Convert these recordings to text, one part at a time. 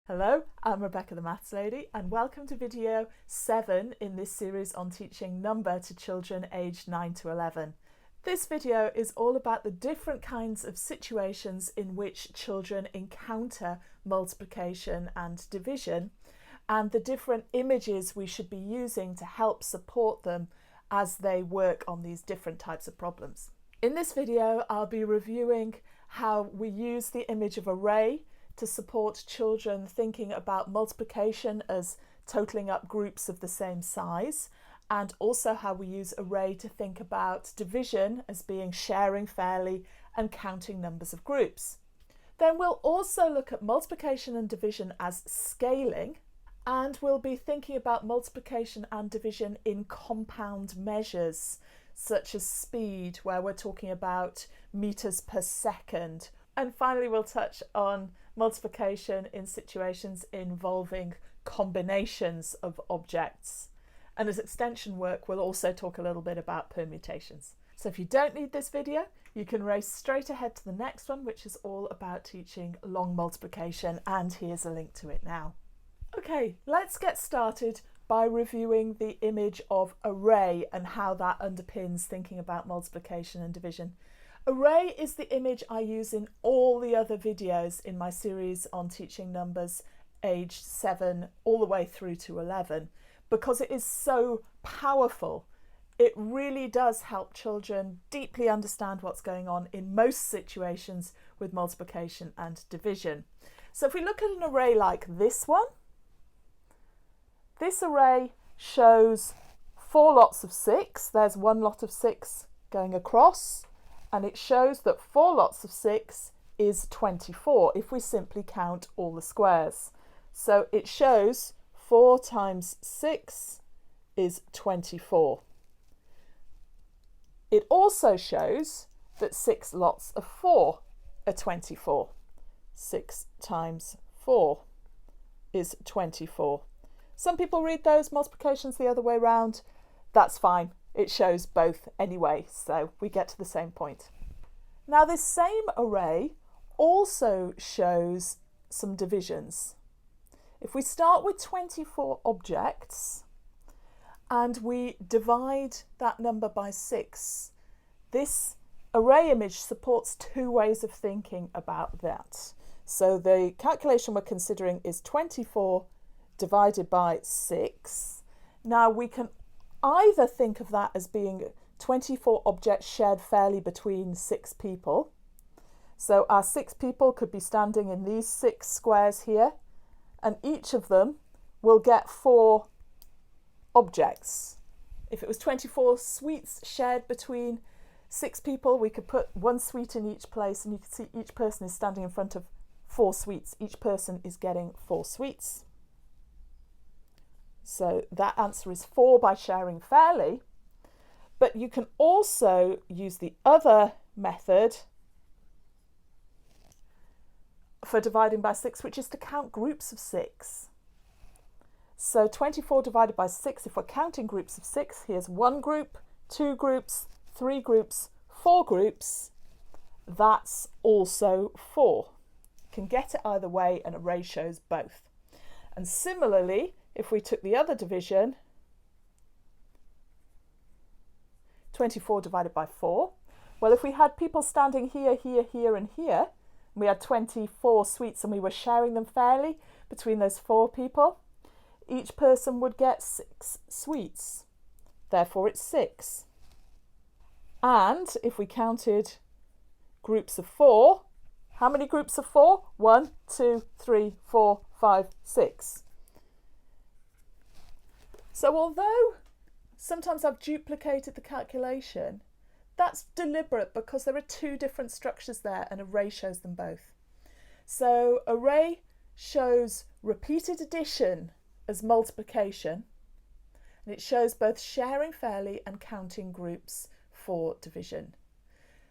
Hello, I'm Rebecca the Maths Lady and welcome to video 7 in this series on teaching number to children aged 9 to 11. This video is all about the different kinds of situations in which children encounter multiplication and division and the different images we should be using to help support them as they work on these different types of problems. In this video, I'll be reviewing how we use the image of array to support children thinking about multiplication as totaling up groups of the same size, and also how we use array to think about division as being sharing fairly and counting numbers of groups. Then we'll also look at multiplication and division as scaling, and we'll be thinking about multiplication and division in compound measures such as speed, where we're talking about meters per second. And finally, we'll touch on multiplication in situations involving combinations of objects. And as extension work, we'll also talk a little bit about permutations. So if you don't need this video, you can race straight ahead to the next one, which is all about teaching long multiplication, and here's a link to it now. Okay, let's get started by reviewing the image of array and how that underpins thinking about multiplication and division. Array is the image I use in all the other videos in my series on teaching numbers aged 7 all the way through to 11 because it is so powerful. It really does help children deeply understand what's going on in most situations with multiplication and division. So if we look at an array like this one, this array shows 4 lots of 6. There's one lot of 6 going across. And it shows that 4 lots of 6 is 24 if we simply count all the squares. So it shows 4 times 6 is 24. It also shows that 6 lots of 4 are 24. 6 times 4 is 24. Some people read those multiplications the other way round. That's fine. It shows both anyway, so we get to the same point. Now this same array also shows some divisions. If we start with 24 objects and we divide that number by 6, this array image supports 2 ways of thinking about that. So the calculation we're considering is 24 divided by 6. Now we can either think of that as being 24 objects shared fairly between 6 people. So our 6 people could be standing in these 6 squares here, and each of them will get 4 objects. If it was 24 sweets shared between 6 people, we could put 1 sweet in each place, and you can see each person is standing in front of 4 sweets. Each person is getting 4 sweets. So that answer is 4 by sharing fairly, but you can also use the other method for dividing by 6, which is to count groups of 6. So 24 divided by 6, if we're counting groups of 6, here's 1 group, 2 groups, 3 groups, 4 groups. That's also 4. You can get it either way, and array shows both. And similarly, if we took the other division, 24 divided by 4, well, if we had people standing here, here, here, and here, and we had 24 sweets and we were sharing them fairly between those 4 people, each person would get 6 sweets. Therefore, it's 6. And if we counted groups of 4, how many groups of 4? 1, 2, 3, 4, 5, 6. So although sometimes I've duplicated the calculation, that's deliberate because there are 2 different structures there and array shows them both. So array shows repeated addition as multiplication, and it shows both sharing fairly and counting groups for division.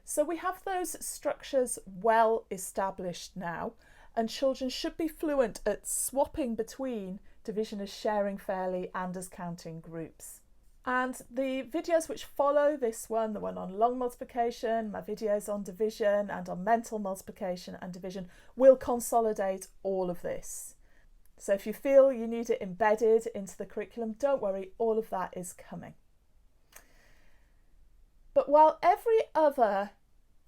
So we have those structures well established now, and children should be fluent at swapping between division as sharing fairly and as counting groups. And the videos which follow this one, the one on long multiplication, my videos on division and on mental multiplication and division, will consolidate all of this. So if you feel you need it embedded into the curriculum, don't worry, all of that is coming. But while every other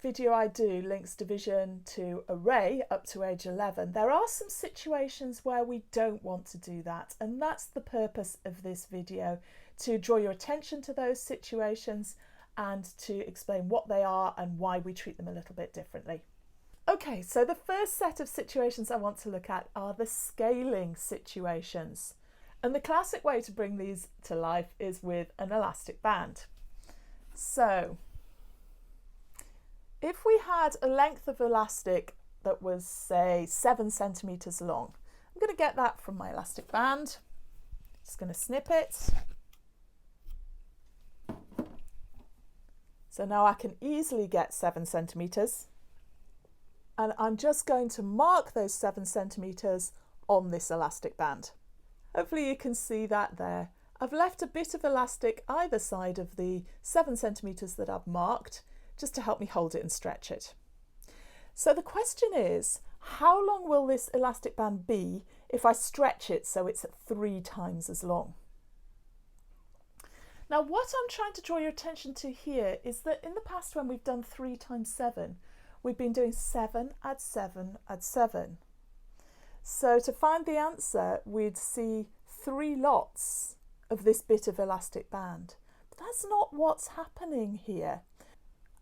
video I do links division to array up to age 11, there are some situations where we don't want to do that, and that's the purpose of this video, to draw your attention to those situations and to explain what they are and why we treat them a little bit differently. Okay, so the first set of situations I want to look at are the scaling situations. And the classic way to bring these to life is with an elastic band. So, if we had a length of elastic that was, say, 7 centimetres long, I'm going to get that from my elastic band. Just going to snip it. So now I can easily get 7 centimetres. And I'm just going to mark those 7 centimetres on this elastic band. Hopefully you can see that there. I've left a bit of elastic either side of the 7 centimetres that I've marked, just to help me hold it and stretch it. So the question is, how long will this elastic band be if I stretch it so it's 3 times as long? Now what I'm trying to draw your attention to here is that in the past when we've done 3 times 7, we've been doing 7 add 7 add 7. So to find the answer, we'd see 3 lots of this bit of elastic band. But that's not what's happening here.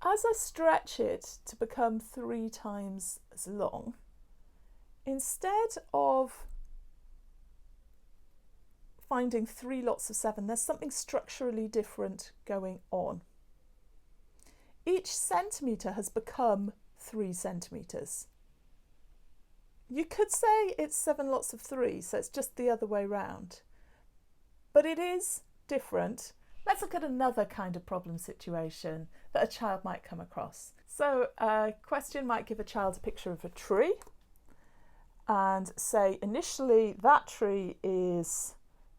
As I stretch it to become 3 times as long, instead of finding 3 lots of 7, there's something structurally different going on. Each centimetre has become 3 centimetres. You could say it's 7 lots of 3, so it's just the other way round. But it is different. Let's look at another kind of problem situation that a child might come across. So a question might give a child a picture of a tree and say initially that tree is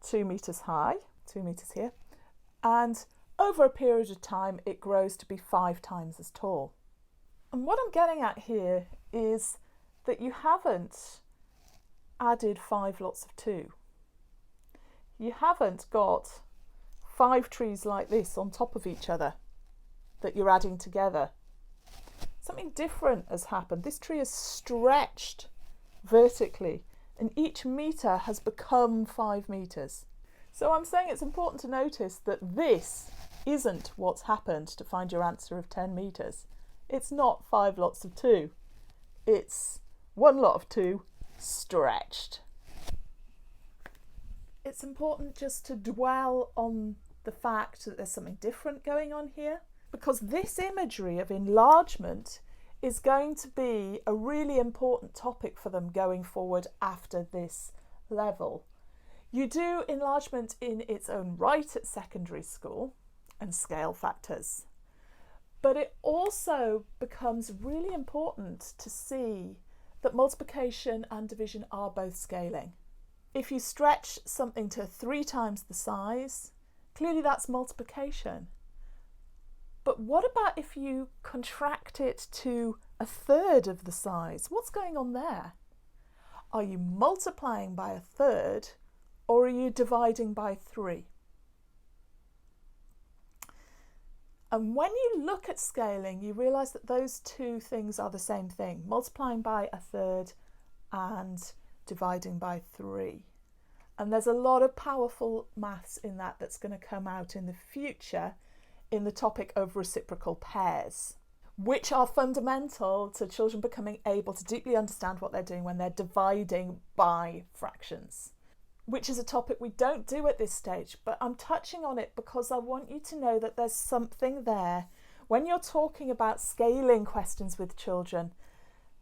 2 metres high, 2 metres here, and over a period of time it grows to be 5 times as tall. And what I'm getting at here is that you haven't added 5 lots of 2. You haven't got 5 trees like this on top of each other that you're adding together. Something different has happened. This tree is stretched vertically and each metre has become 5 metres. So I'm saying it's important to notice that this isn't what's happened to find your answer of 10 metres. It's not 5 lots of 2. It's 1 lot of 2 stretched. It's important just to dwell on the fact that there's something different going on here, because this imagery of enlargement is going to be a really important topic for them going forward after this level. You do enlargement in its own right at secondary school and scale factors, but it also becomes really important to see that multiplication and division are both scaling. If you stretch something to 3 times the size, clearly that's multiplication. But what about if you contract it to 1/3 of the size? What's going on there? Are you multiplying by 1/3 or are you dividing by 3? And when you look at scaling, you realise that those two things are the same thing, multiplying by 1/3 and dividing by 3. And there's a lot of powerful maths in that that's going to come out in the future in the topic of reciprocal pairs, which are fundamental to children becoming able to deeply understand what they're doing when they're dividing by fractions, which is a topic we don't do at this stage, but I'm touching on it because I want you to know that there's something there. When you're talking about scaling questions with children,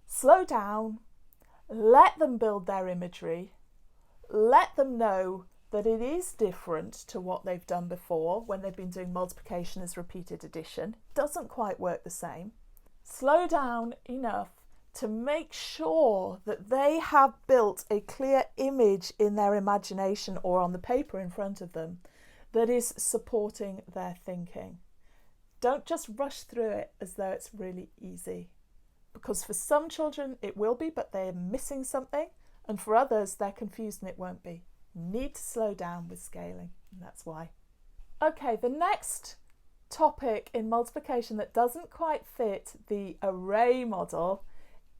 slow down, let them build their imagery, let them know that it is different to what they've done before when they've been doing multiplication as repeated addition. It doesn't quite work the same. Slow down enough to make sure that they have built a clear image in their imagination or on the paper in front of them that is supporting their thinking. Don't just rush through it as though it's really easy, because for some children it will be, but they're missing something, And for others, they're confused and it won't be. You need to slow down with scaling, and that's why. Okay, the next topic in multiplication that doesn't quite fit the array model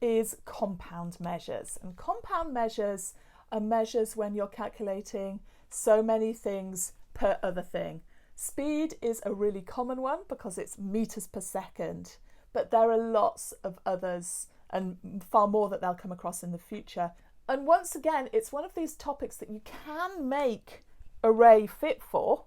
is compound measures. And compound measures are measures when you're calculating so many things per other thing. Speed is a really common one because it's meters per second, but there are lots of others and far more that they'll come across in the future. And once again, it's one of these topics that you can make array fit for,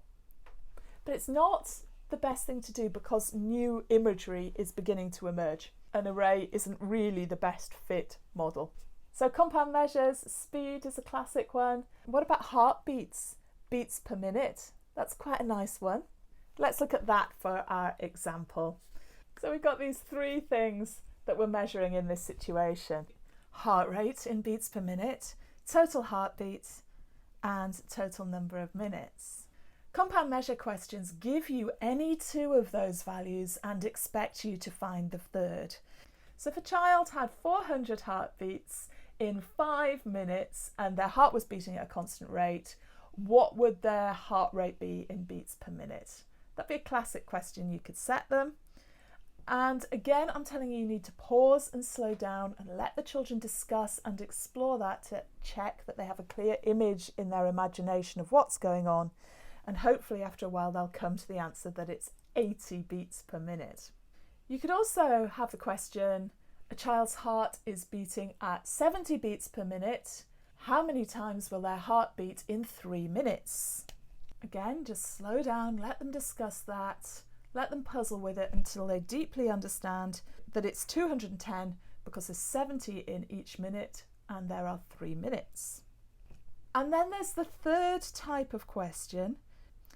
but it's not the best thing to do because new imagery is beginning to emerge. An array isn't really the best fit model. So compound measures, speed is a classic one. What about heartbeats? Beats per minute. That's quite a nice one. Let's look at that for our example. So we've got these three things that we're measuring in this situation. Heart rate in beats per minute, total heartbeat, and total number of minutes. Compound measure questions give you any two of those values and expect you to find the third. So if a child had 400 heartbeats in 5 minutes and their heart was beating at a constant rate, what would their heart rate be in beats per minute? That'd be a classic question. You could set them. And again, I'm telling you, you need to pause and slow down and let the children discuss and explore that to check that they have a clear image in their imagination of what's going on. And hopefully after a while, they'll come to the answer that it's 80 beats per minute. You could also have the question, a child's heart is beating at 70 beats per minute. How many times will their heart beat in 3 minutes? Again, just slow down, let them discuss that, let them puzzle with it until they deeply understand that it's 210 because there's 70 in each minute and there are 3 minutes. And then there's the third type of question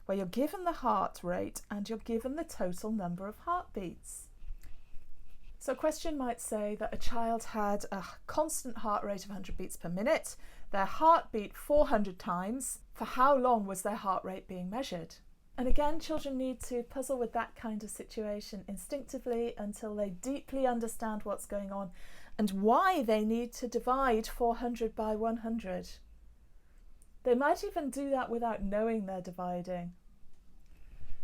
where you're given the heart rate and you're given the total number of heartbeats. So a question might say that a child had a constant heart rate of 100 beats per minute. Their heart beat 400 times. For how long was their heart rate being measured? And again, children need to puzzle with that kind of situation instinctively until they deeply understand what's going on and why they need to divide 400 by 100. They might even do that without knowing they're dividing.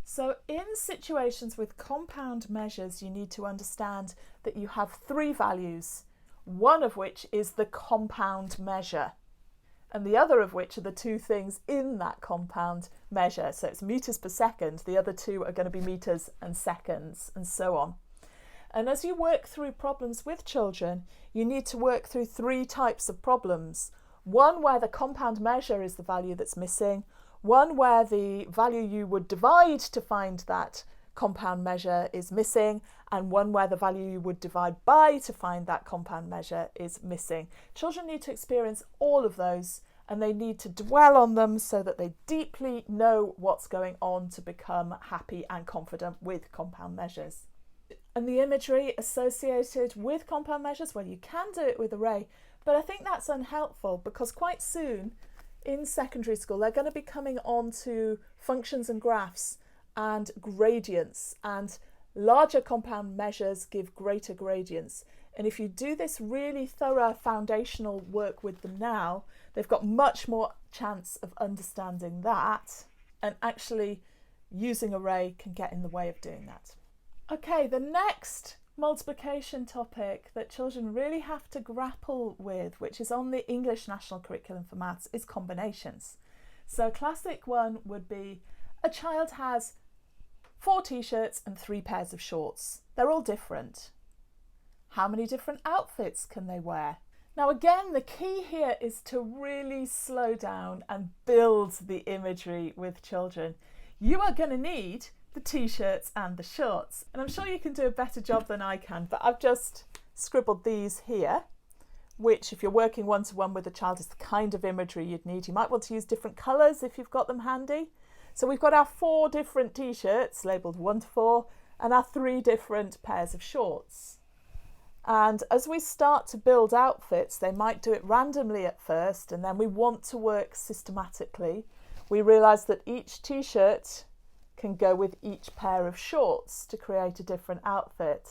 So in situations with compound measures, you need to understand that you have 3 values, one of which is the compound measure, and the other of which are the 2 things in that compound measure. So it's meters per second, the other 2 are going to be meters and seconds, and so on. And as you work through problems with children, you need to work through 3 types of problems. One where the compound measure is the value that's missing, one where the value you would divide to find that compound measure is missing, and one where the value you would divide by to find that compound measure is missing. Children need to experience all of those and they need to dwell on them so that they deeply know what's going on to become happy and confident with compound measures. And the imagery associated with compound measures, well, you can do it with array, but I think that's unhelpful because quite soon in secondary school they're going to be coming on to functions and graphs and gradients, and larger compound measures give greater gradients. And if you do this really thorough foundational work with them now, they've got much more chance of understanding that, and actually using array can get in the way of doing that. Okay, the next multiplication topic that children really have to grapple with, which is on the English National Curriculum for Maths, is combinations. So a classic one would be a child has 4 t-shirts and 3 pairs of shorts. They're all different. How many different outfits can they wear? Now again, the key here is to really slow down and build the imagery with children. You are going to need the t-shirts and the shorts, and I'm sure you can do a better job than I can, but I've just scribbled these here, which if you're working one-to-one with a child is the kind of imagery you'd need. You might want to use different colours if you've got them handy. So we've got our 4 different t-shirts labelled 1 to 4 and our 3 different pairs of shorts. And as we start to build outfits, they might do it randomly at first, and then we want to work systematically. We realise that each t-shirt can go with each pair of shorts to create a different outfit.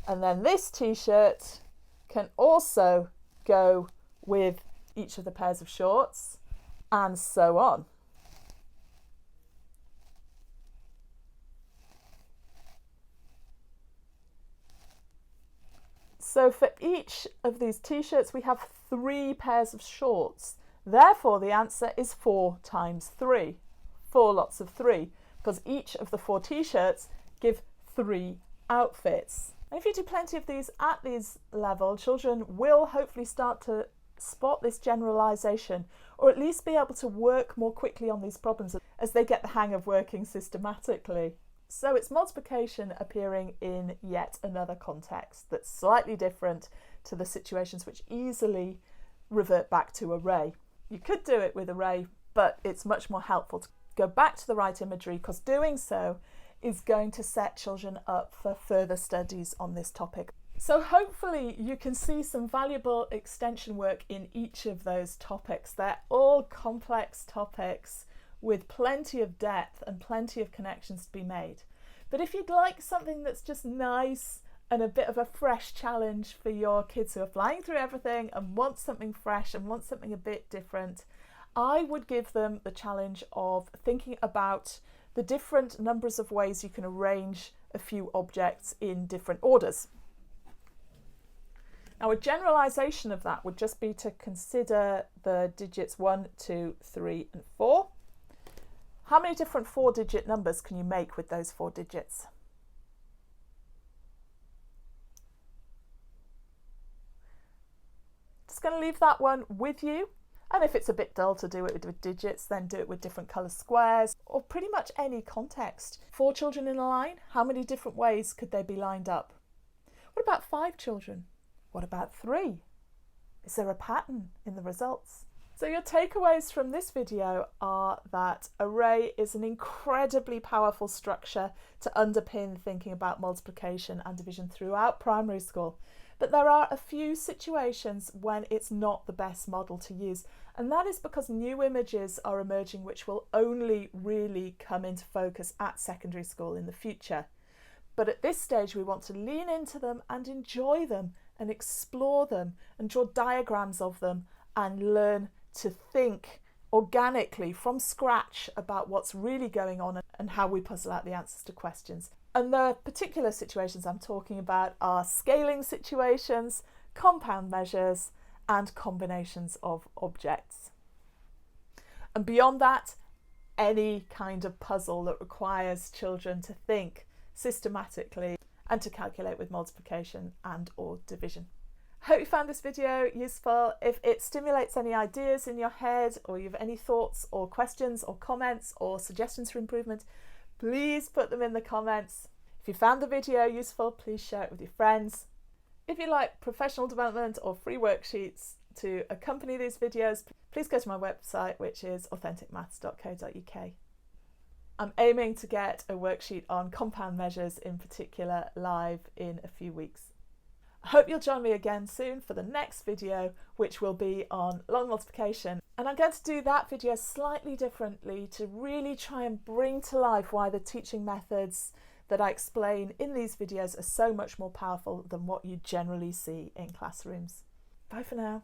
And then this t-shirt can also go with each of the pairs of shorts, and so on. So for each of these t-shirts we have 3 pairs of shorts. Therefore the answer is 4 times 3. 4 lots of 3, because each of the 4 t-shirts give 3 outfits. And if you do plenty of these at this level, children will hopefully start to spot this generalisation, or at least be able to work more quickly on these problems as they get the hang of working systematically. So it's multiplication appearing in yet another context that's slightly different to the situations which easily revert back to array. You could do it with array, but it's much more helpful to go back to the right imagery, because doing so is going to set children up for further studies on this topic. So hopefully you can see some valuable extension work in each of those topics. They're all complex topics with plenty of depth and plenty of connections to be made. But if you'd like something that's just nice and a bit of a fresh challenge for your kids who are flying through everything and want something fresh and want something a bit different, I would give them the challenge of thinking about the different numbers of ways you can arrange a few objects in different orders. Now, a generalisation of that would just be to consider the digits 1, 2, 3 and 4. How many different 4-digit numbers can you make with those 4 digits? Just going to leave that one with you. And if it's a bit dull to do it with digits, then do it with different colour squares or pretty much any context. 4 children in a line, how many different ways could they be lined up? What about 5 children? What about 3? Is there a pattern in the results? So your takeaways from this video are that array is an incredibly powerful structure to underpin thinking about multiplication and division throughout primary school. But there are a few situations when it's not the best model to use, and that is because new images are emerging which will only really come into focus at secondary school in the future. But at this stage we want to lean into them and enjoy them and explore them and draw diagrams of them and learn to think organically from scratch about what's really going on and how we puzzle out the answers to questions. And the particular situations I'm talking about are scaling situations, compound measures, and combinations of objects. And beyond that, any kind of puzzle that requires children to think systematically and to calculate with multiplication and or division. Hope you found this video useful. If it stimulates any ideas in your head, or you have any thoughts or questions or comments or suggestions for improvement, please put them in the comments. If you found the video useful, please share it with your friends. If you like professional development or free worksheets to accompany these videos, please go to my website, which is authenticmaths.co.uk. I'm aiming to get a worksheet on compound measures in particular live in a few weeks. I hope you'll join me again soon for the next video, which will be on long multiplication. And I'm going to do that video slightly differently to really try and bring to life why the teaching methods that I explain in these videos are so much more powerful than what you generally see in classrooms. Bye for now.